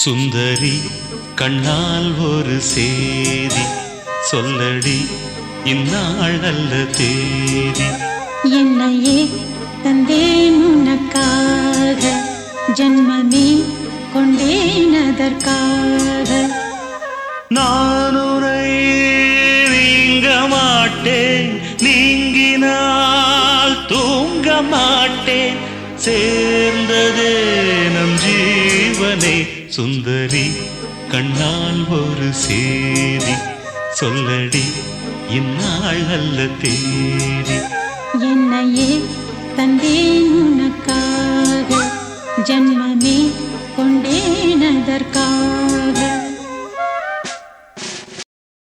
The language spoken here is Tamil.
சுந்தரி கண்ணால் ஒரு சேதி சொல்லடி இந்நாள் நல்ல தேதி. என்னையே தந்தேன் உனக்காக, ஜன்மமே கொண்டேன் அதற்காக. நான் உரை நீங்க மாட்டேன், நீங்கினால் தூங்க மாட்டேன், சேர்ந்ததே நம் ஜீவனே. சுந்தரி கண்ணால் ஒரு சேதி சொல்லடி இந்நாள் நல்ல தேதி. என்னையே தந்தேன் உனக்காக, ஜன்மமே கொண்டேன் அதற்காக.